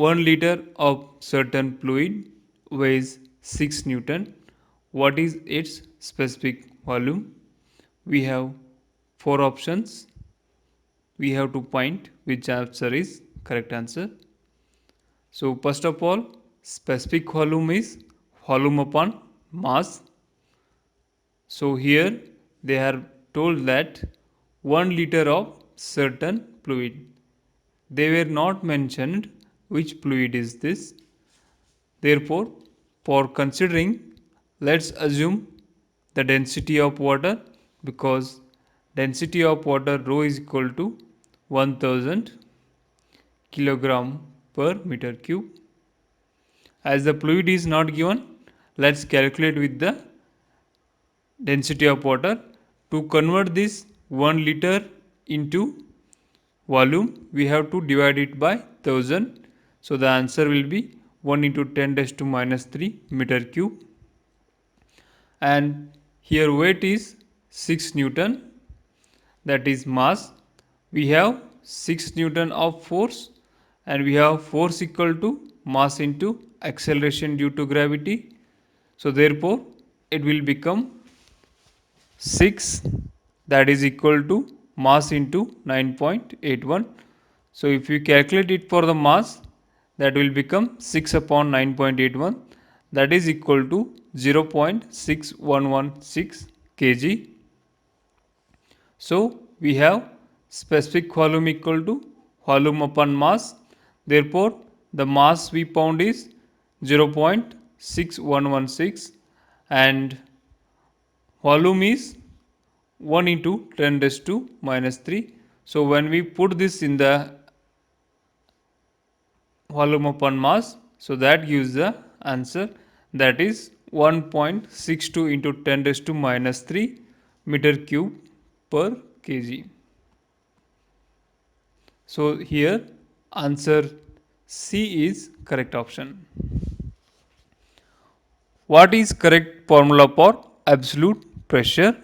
1 liter of certain fluid weighs 6 Newton. What is its specific volume? We have four options. We have to point which answer is correct answer. So first of all, specific volume is volume upon mass. So here they are told that 1 liter of certain fluid. They were not mentioned which fluid is this. Therefore, for considering, let's assume the density of water, because density of water rho is equal to 1000 kilogram per meter cube. As the fluid is not given, let's calculate with the density of water. To convert this 1 liter into volume, we have to divide it by 1000. So the answer will be 1 into 10 raised to minus 3 meter cube. And here weight is 6 Newton, that is mass. We have 6 Newton of force, and we have force equal to mass into acceleration due to gravity. So therefore it will become 6, that is equal to mass into 9.81. So if you calculate it for the mass, that will become 6 upon 9.81, that is equal to 0.6116 kg. So we have specific volume equal to volume upon mass. Therefore the mass we found is 0.6116 and volume is 1 into 10 raised to minus 3. So when we put this in the volume upon mass, so that gives the answer, that is 1.62 into 10 raised to minus 3 meter cube per kg. So here answer C is correct option. What is correct formula for absolute pressure?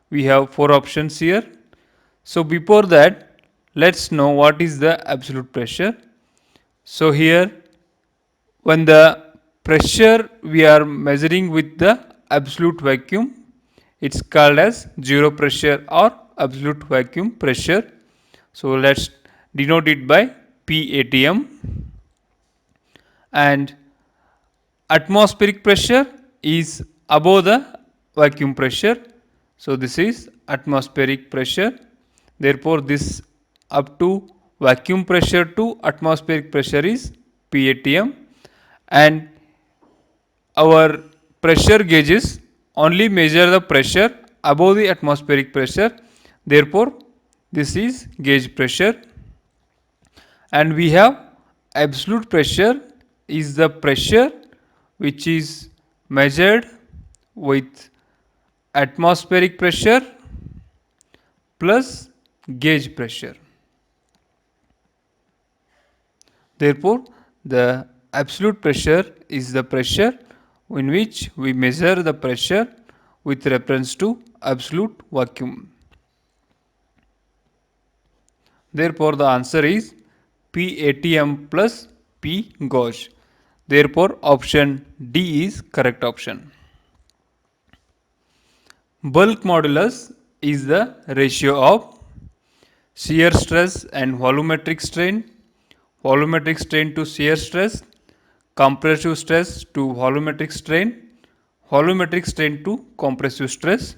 We have four options here. So before that, let's know what is the absolute pressure. So here, when the pressure we are measuring with the absolute vacuum, it's called as zero pressure or absolute vacuum pressure. So let's denote it by PATM. And atmospheric pressure is above the vacuum pressure. So this is atmospheric pressure. Therefore this up to vacuum pressure to atmospheric pressure is PATM, and our pressure gauges only measure the pressure above the atmospheric pressure. Therefore this is gauge pressure. And we have absolute pressure is the pressure which is measured with atmospheric pressure plus gauge pressure. Therefore the absolute pressure is the pressure in which we measure the pressure with reference to absolute vacuum. Therefore the answer is PATM plus P gauge. Therefore option D is correct option. Bulk modulus is the ratio of shear stress and volumetric strain to shear stress, compressive stress to volumetric strain to compressive stress.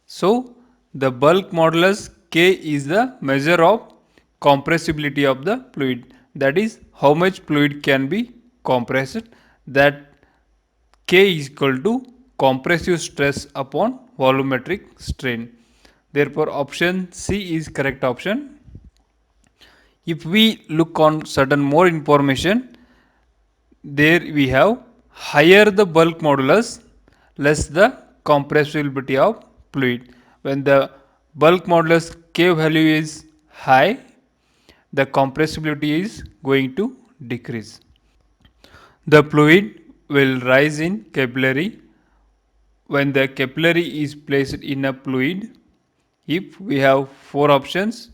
So the bulk modulus K is the measure of compressibility of the fluid, that is how much fluid can be compressed. That K is equal to compressive stress upon volumetric strain. Therefore option C is correct option. If we look on certain more information, there we have higher the bulk modulus, less the compressibility of fluid. When the bulk modulus K value is high, the compressibility is going to decrease. The fluid will rise in capillary when the capillary is placed in a fluid. If we have four options,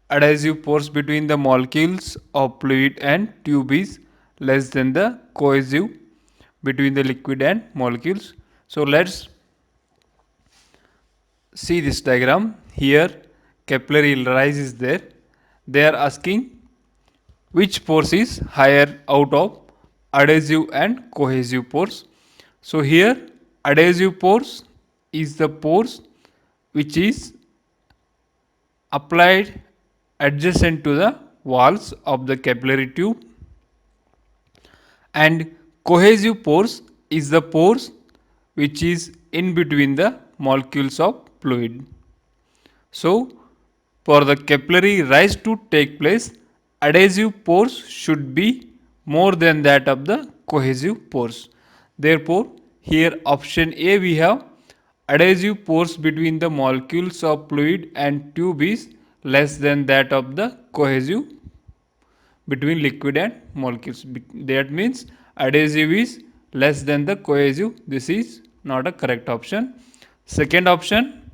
adhesive force between the molecules of fluid and tube is less than the cohesive between the liquid and molecules. So let's see this diagram. Here capillary rise is there. They are asking which force is higher out of adhesive and cohesive force. So here adhesive force is the force which is applied adjacent to the walls of the capillary tube, and cohesive force is the force which is in between the molecules of fluid. So for the capillary rise to take place, adhesive force should be more than that of the cohesive force. Therefore, here option A we have adhesive force between the molecules of fluid and tube is less than that of the cohesive between liquid and molecules. That means adhesive is less than the cohesive. This is not a correct option. Second option,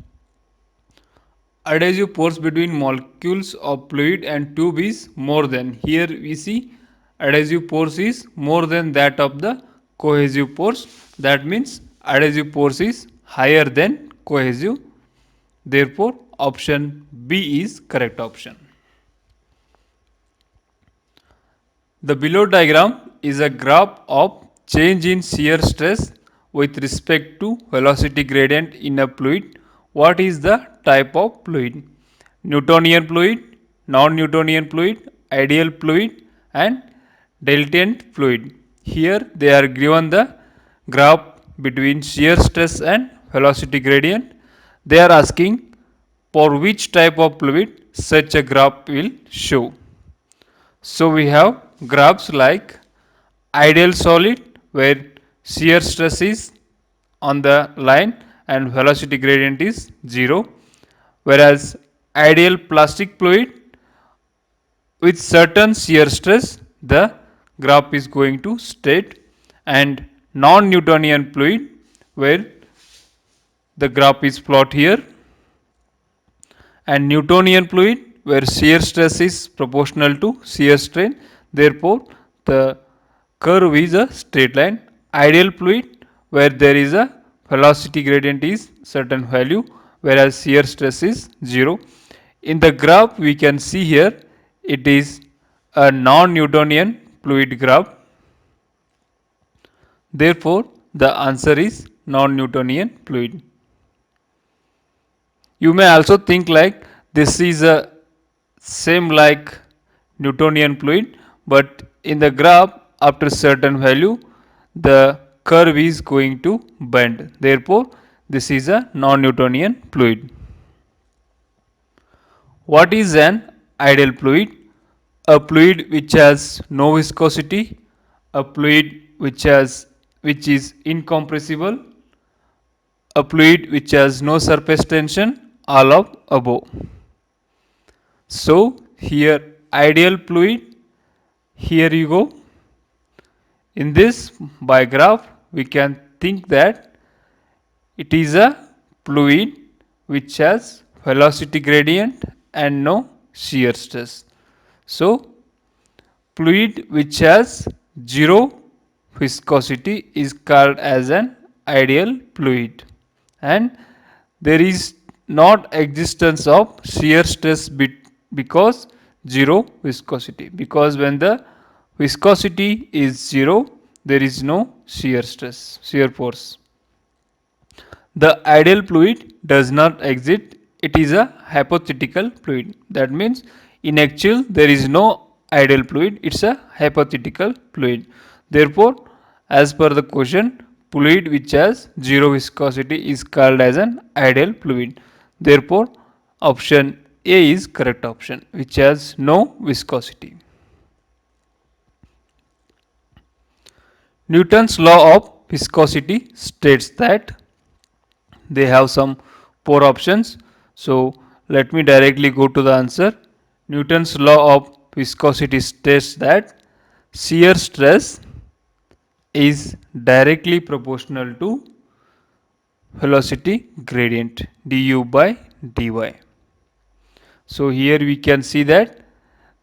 adhesive force between molecules of fluid and tube is more than. Here we see adhesive force is more than that of the cohesive force. That means adhesive force is higher than cohesive. Therefore, option B is correct option. The below diagram is a graph of change in shear stress with respect to velocity gradient in a fluid. What is the type of fluid? Newtonian fluid, non-Newtonian fluid, ideal fluid and dilettante fluid. Here they are given the graph between shear stress and velocity gradient. They are asking for which type of fluid such a graph will show. So we have graphs like ideal solid where shear stress is on the line and velocity gradient is 0, whereas ideal plastic fluid with certain shear stress the graph is going to straight, and non-Newtonian fluid where the graph is plot here, and Newtonian fluid where shear stress is proportional to shear strain. Therefore, the curve is a straight line. Ideal fluid where there is a velocity gradient is certain value whereas shear stress is 0. In the graph we can see here it is a non-Newtonian fluid graph. Therefore, the answer is non-Newtonian fluid. You may also think like this is a same like Newtonian fluid, but in the graph after certain value the curve is going to bend. Therefore, this is a non-Newtonian fluid. What is an ideal fluid? A fluid which has no viscosity, a fluid which is incompressible, a fluid which has no surface tension, all of above. So here ideal fluid, here you go. In this by graph we can think that it is a fluid which has velocity gradient and no shear stress. So fluid which has zero viscosity is called as an ideal fluid, and there is not existence of shear stress because zero viscosity, because when the viscosity is 0 there is no shear force. The ideal fluid does not exist, it is a hypothetical fluid. That means in actual there is no ideal fluid, it is a hypothetical fluid. Therefore, as per the question, fluid which has zero viscosity is called as an ideal fluid. Therefore, option A is correct option, which has no viscosity. Newton's law of viscosity states that they have some 4 options. So let me directly go to the answer. Newton's law of viscosity states that shear stress is directly proportional to velocity gradient du by dy. So here we can see that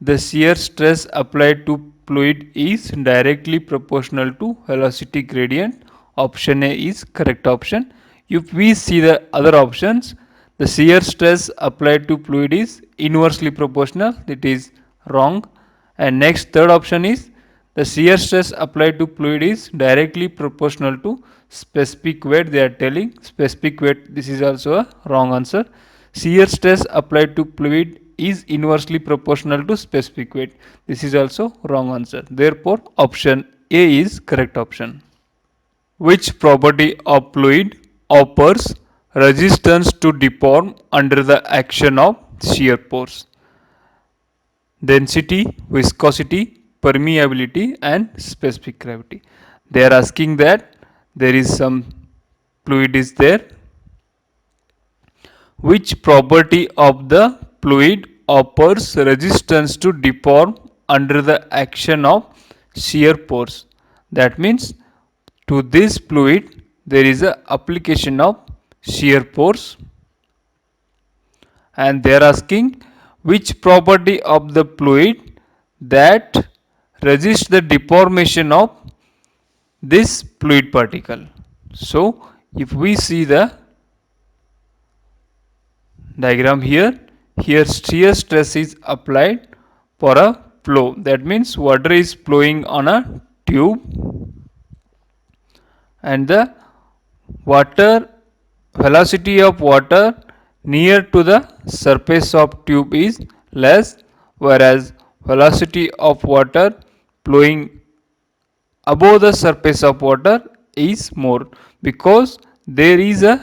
the shear stress applied to fluid is directly proportional to velocity gradient. Option A is correct option. If we see the other options, the shear stress applied to fluid is inversely proportional. It is wrong. And next, third option is the shear stress applied to fluid is directly proportional to specific weight. They are telling specific weight. This is also a wrong answer. Shear stress applied to fluid is inversely proportional to specific weight. This is also wrong answer. Therefore, option A is correct option. Which property of fluid offers resistance to deform under the action of shear force? Density, viscosity, permeability, and specific gravity. They are asking that there is some fluid is there. Which property of the fluid offers resistance to deform under the action of shear force? That means to this fluid there is a application of shear force, and they are asking which property of the fluid that resists the deformation of this fluid particle. So if we see the diagram here, here shear stress is applied for a flow. That means water is flowing on a tube, and the water velocity of water near to the surface of tube is less, whereas velocity of water flowing above the surface of water is more, because there is a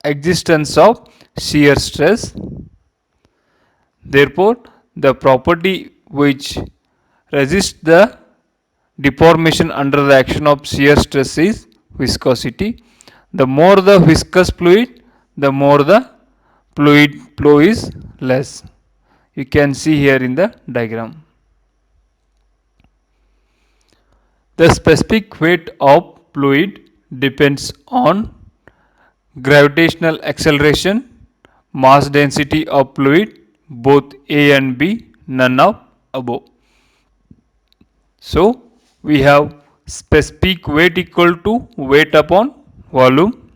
existence of shear stress. Therefore, the property which resists the deformation under the action of shear stress is viscosity. The more the viscous fluid, the more the fluid flow is less. You can see here in the diagram. The specific weight of fluid depends on gravitational acceleration, mass density of fluid, both A and B, none of above. So we have specific weight equal to weight upon volume.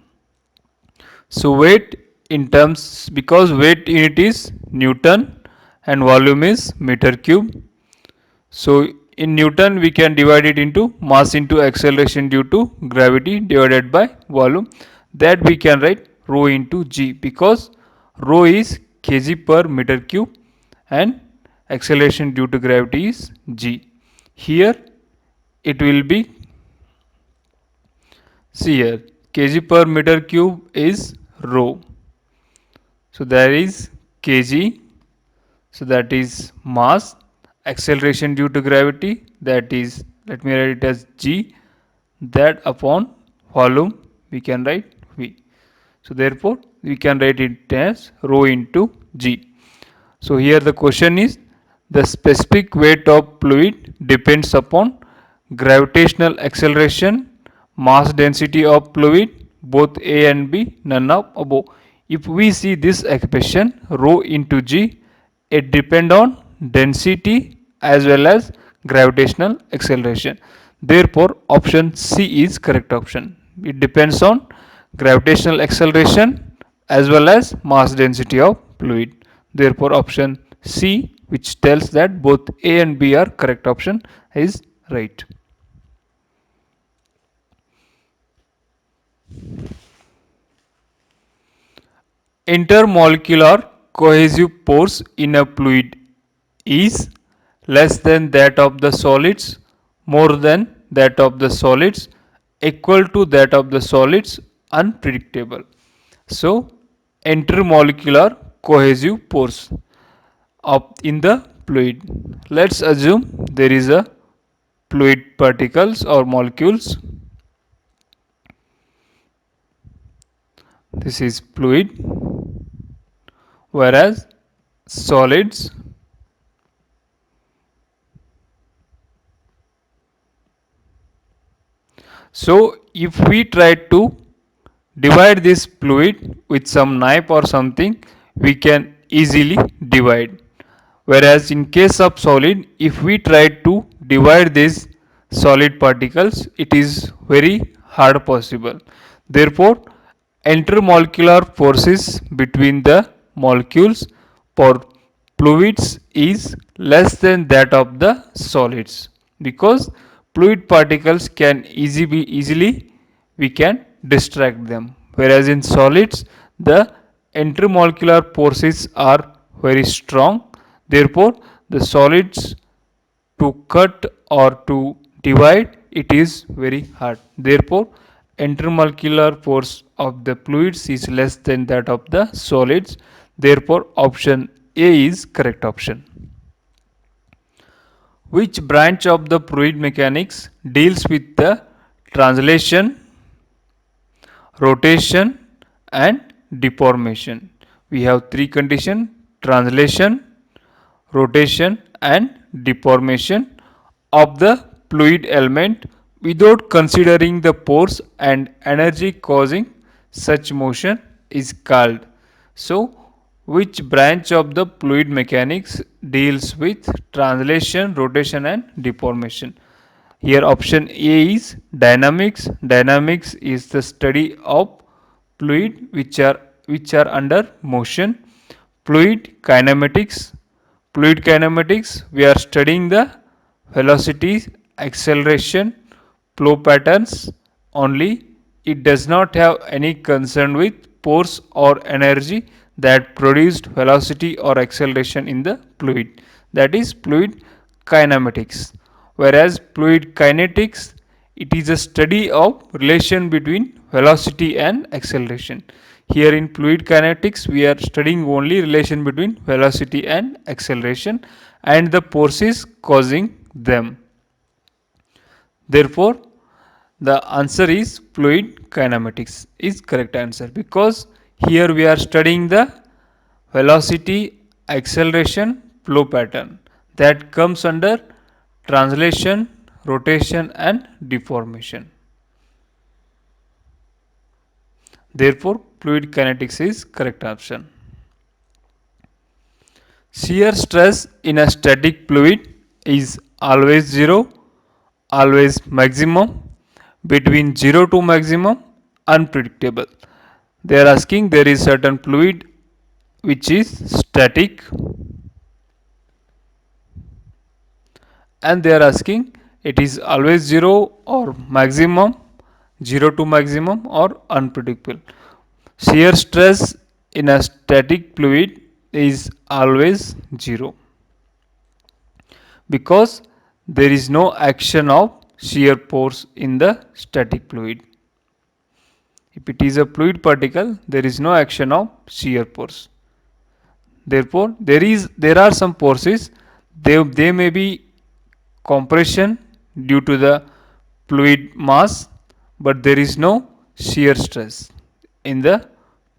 So weight in terms, because weight unit is Newton and volume is meter cube. So in Newton we can divide it into mass into acceleration due to gravity divided by volume. That we can write rho into g, because rho is kg per meter cube and acceleration due to gravity is g. Here it will be, see here, kg per meter cube is rho. So there is kg, so that is mass. Acceleration due to gravity, that is, let me write it as g, that upon volume we can write v. So therefore we can write it as rho into g. So here the question is, the specific weight of fluid depends upon gravitational acceleration, mass density of fluid, both A and B, none of above. If we see this expression rho into g, it depends on density as well as gravitational acceleration. Therefore option C is correct option. It depends on gravitational acceleration as well as mass density of fluid. Therefore option C, which tells that both A and B are correct option, is right. Intermolecular cohesive force in a fluid is less than that of the solids, more than that of the solids, equal to that of the solids, unpredictable. So intermolecular cohesive force of in the fluid. Let's assume there is a fluid particles or molecules. This is fluid, whereas solids, so if we try to divide this fluid with some knife or something, we can easily divide. Whereas in case of solid, if we try to divide these solid particles, it is very hard possible. Therefore, intermolecular forces between the molecules for fluids is less than that of the solids, because fluid particles can easily we can distract them, whereas in solids the intermolecular forces are very strong. Therefore, the solids to cut or to divide it is very hard. Therefore, intermolecular force of the fluids is less than that of the solids. Therefore, option A is correct option. Which branch of the fluid mechanics deals with the translation, rotation and deformation? We have three conditions: translation, rotation and deformation of the fluid element without considering the force and energy causing such motion is called. So, which branch of the fluid mechanics deals with translation, rotation and deformation? Here option A is dynamics. Dynamics is the study of fluid which are under motion. Fluid kinematics. Fluid kinematics, we are studying the velocity, acceleration, flow patterns only. It does not have any concern with force or energy that produced velocity or acceleration in the fluid. That is fluid kinematics. Whereas fluid kinetics, it is a study of relation between velocity and acceleration. Here in fluid kinetics, we are studying only relation between velocity and acceleration and the forces causing them. Therefore, the answer is fluid kinematics is correct answer, because here we are studying the velocity, acceleration, flow pattern that comes under translation, rotation and deformation. Therefore, fluid kinetics is correct option. Shear stress in a static fluid is always zero, always maximum, between 0 to maximum, unpredictable. They are asking there is certain fluid which is static, and they are asking it is always 0 or maximum, 0 to maximum or unpredictable. Shear stress in a static fluid is always 0, because there is no action of shear force in the static fluid. If it is a fluid particle, there is no action of shear force. Therefore, there are some forces. They may be compression due to the fluid mass, but there is no shear stress in the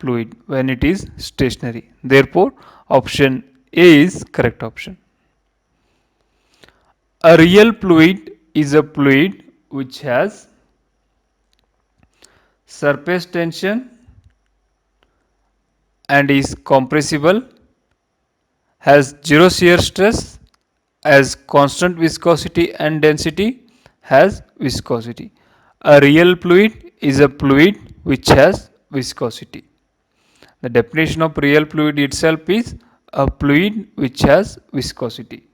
fluid when it is stationary. Therefore, option A is correct option. A real fluid is a fluid which has surface tension and is compressible, has zero shear stress, has constant viscosity and density, has viscosity. A real fluid is a fluid which has viscosity. The definition of real fluid itself is a fluid which has viscosity.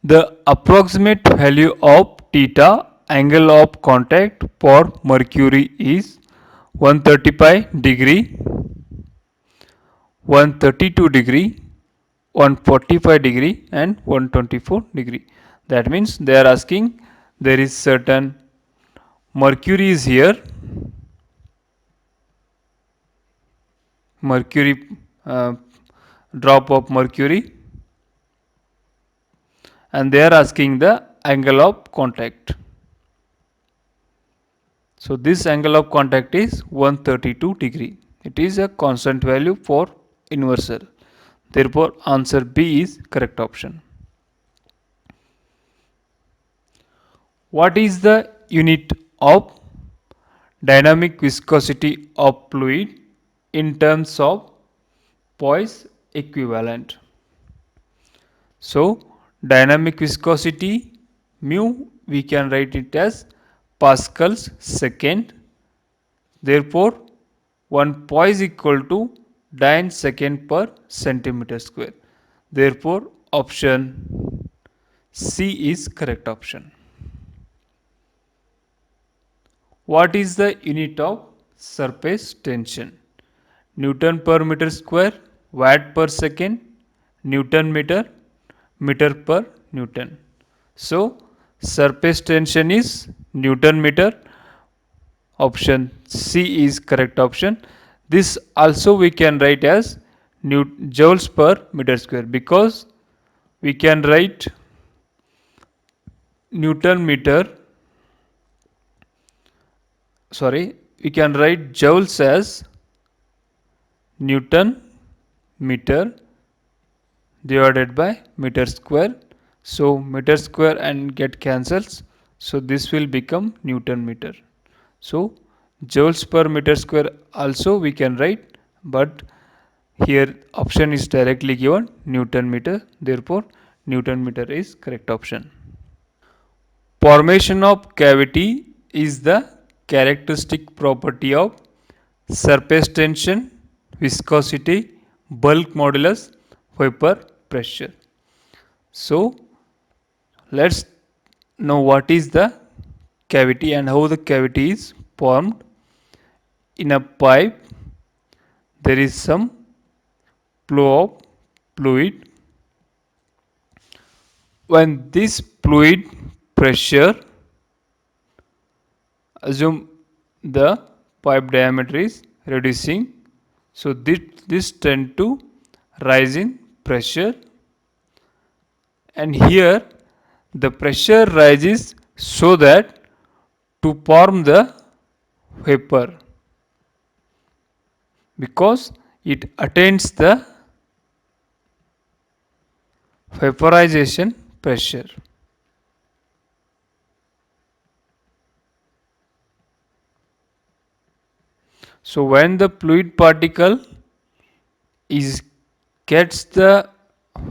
The approximate value of theta angle of contact for mercury is 135 degree, 132 degree, 145 degree and 124 degree. That means they are asking there is certain mercury is here, mercury drop of mercury, and they are asking the angle of contact. So this angle of contact is 132 degree. It is a constant value for inversor. Therefore, answer B is correct option. What is the unit of dynamic viscosity of fluid? in terms of poise equivalent. So dynamic viscosity mu we can write it as pascals second. Therefore, 1 poise equal to 9 second per centimeter square. Therefore, option C is correct option. What is the unit of surface tension? Newton per meter square, watt per second, Newton meter, meter per Newton. So, surface tension is Newton meter. Option C is correct option. This also we can write as joules per meter square, because we can write Newton meter, we can write joules as Newton meter divided by meter square. So meter square and get cancels. So this will become Newton meter. So joules per meter square also we can write, but here option is directly given Newton meter. Therefore Newton meter is correct option. Formation of cavity is the characteristic property of surface tension, viscosity, bulk modulus, vapor pressure. So let's know what is the cavity and how the cavity is formed. In a pipe, there is some flow of fluid. When this fluid pressure, assume the pipe diameter is reducing, so this tend to rise in pressure, and here the pressure rises so that to form the vapor, because it attains the vaporization pressure. So when the fluid particle is gets the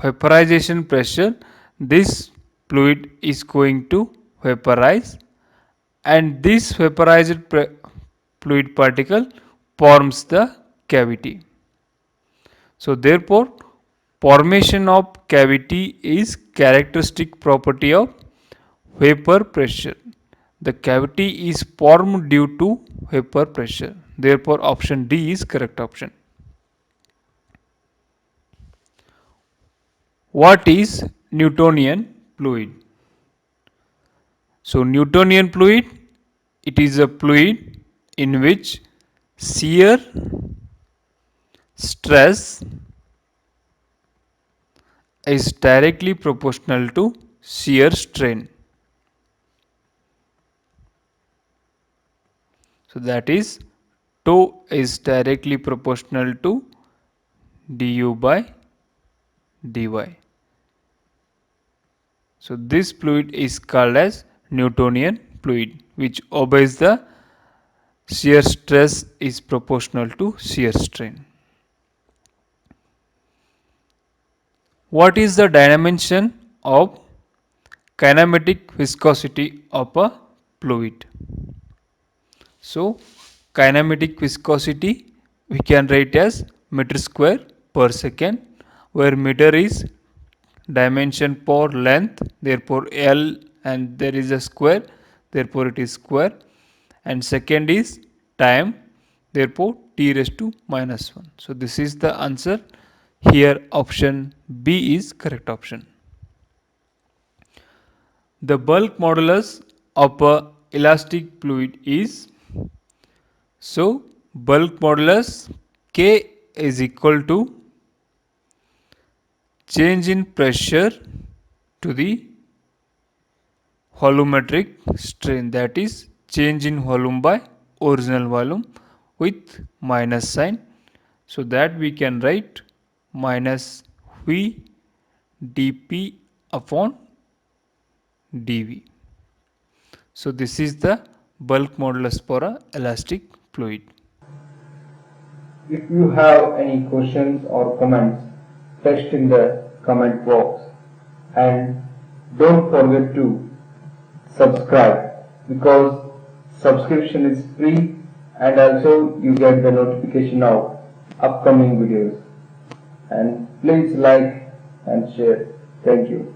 vaporization pressure, this fluid is going to vaporize, and this vaporized fluid particle forms the cavity. So therefore formation of cavity is characteristic property of vapor pressure. The cavity is formed due to vapor pressure. Therefore option D is correct option. What is Newtonian fluid? So Newtonian fluid, it is a fluid in which shear stress is directly proportional to shear strain. So that is tau is directly proportional to du by dy. So this fluid is called as Newtonian fluid, which obeys the shear stress is proportional to shear strain. What is the dimension of kinematic viscosity of a fluid? So kinematic viscosity we can write as meter square per second, where meter is dimension for length, therefore L, and there is a square, therefore it is square, and second is time, therefore t raised to minus 1. So this is the answer. Here option B is correct option. The bulk modulus of a elastic fluid is, so bulk modulus K is equal to change in pressure to the volumetric strain, that is change in volume by original volume with minus sign. So that we can write minus V dP upon dV. So this is the bulk modulus for a elastic fluid. If you have any questions or comments, text in the comment box, and don't forget to subscribe, because subscription is free and also you get the notification of upcoming videos. And please like and share. Thank you.